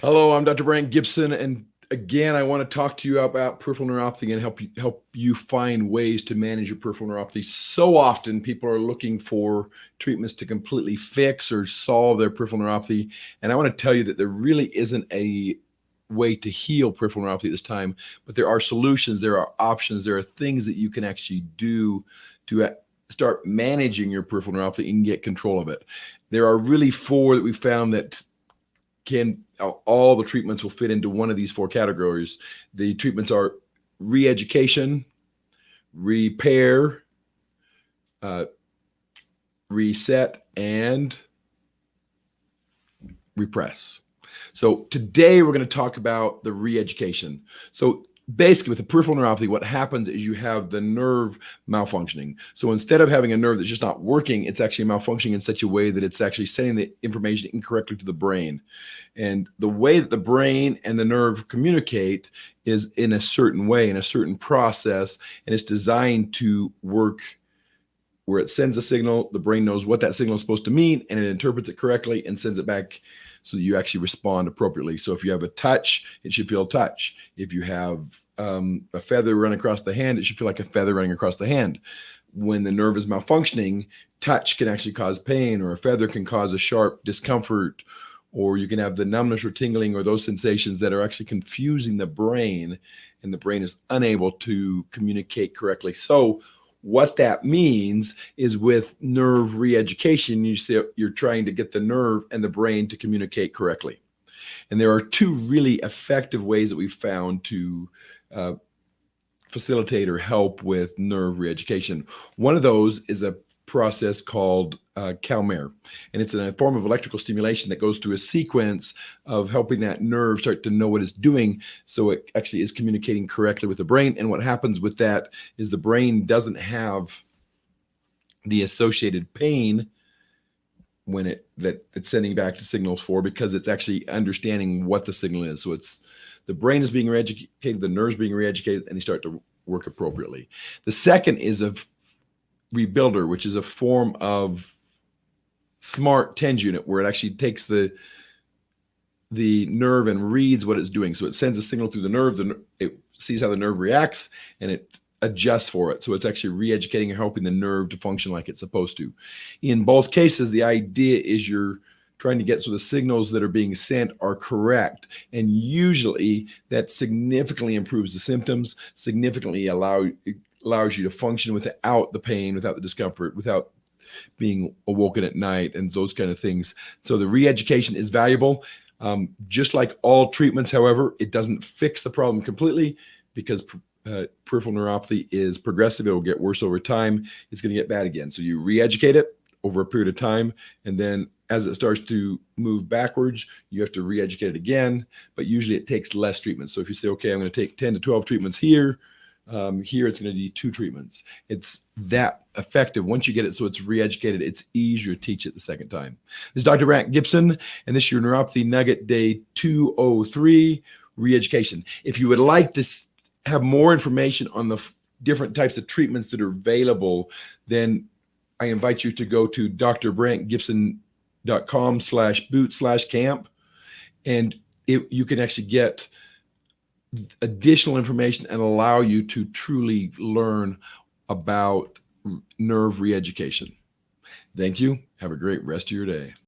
Hello, I'm Dr. Brant Gibson, and again, I want to talk to you about peripheral neuropathy and help you find ways to manage your peripheral neuropathy. So often, people are looking for treatments to completely fix or solve their peripheral neuropathy, and I want to tell you that there really isn't a way to heal peripheral neuropathy at this time, but there are solutions, there are options, there are things that you can actually do to start managing your peripheral neuropathy and get control of it. There are really four that we found that all the treatments will fit into one of these four categories. The treatments are re-education, repair, uh, reset, and repress. So today we're going to talk about the re-education. So basically with the peripheral neuropathy, what happens is you have the nerve malfunctioning. So instead of having a nerve that's just not working, it's actually malfunctioning in such a way that it's actually sending the information incorrectly to the brain. And the way that the brain and the nerve communicate is in a certain way, in a certain process, and it's designed to work where it sends a signal, the brain knows what that signal is supposed to mean, and it interprets it correctly and sends it back so that you actually respond appropriately. So if you have a touch, it should feel touch. If you have a feather run across the hand, it should feel like a feather running across the hand. When the nerve is malfunctioning, touch can actually cause pain, or a feather can cause a sharp discomfort, or you can have the numbness or tingling or those sensations that are actually confusing the brain, and the brain is unable to communicate correctly. So what that means is with nerve re-education, you're trying to get the nerve and the brain to communicate correctly. And there are two really effective ways that we've found to facilitate or help with nerve re-education. One of those is a process called CalMare, and it's a form of electrical stimulation that goes through a sequence of helping that nerve start to know what it's doing, so it actually is communicating correctly with the brain. And what happens with that is the brain doesn't have the associated pain when it's sending back the signals for, because it's actually understanding what the signal is. So it's the brain is being re-educated, the nerves being re-educated, and they start to work appropriately. The second is a rebuilder, which is a form of smart TENS unit where it actually takes the nerve and reads what it's doing. So it sends a signal through the nerve, it sees how the nerve reacts, and it adjusts for it. So it's actually re-educating and helping the nerve to function like it's supposed to. In both cases, the idea is you're trying to get so the signals that are being sent are correct. And usually that significantly improves the symptoms, significantly allows you to function without the pain, without the discomfort, without being awoken at night, and those kind of things. So the re-education is valuable. Just like all treatments, however, it doesn't fix the problem completely, because peripheral neuropathy is progressive. It will get worse over time. It's going to get bad again. So you re-educate it over a period of time, and then as it starts to move backwards, you have to re-educate it again, but usually it takes less treatment. So if you say, okay, I'm going to take 10 to 12 treatments here, here it's going to be 2 treatments. It's that effective. Once you get it so it's re-educated, it's easier to teach it the second time. This is Dr. Brant Gibson, and this is your Neuropathy Nugget Day 203, re-education. If you would like to have more information on the different types of treatments that are available, then I invite you to go to drbrantgibson.com/boot/camp, and you can actually get additional information and allow you to truly learn about nerve re-education. Thank you. Have a great rest of your day.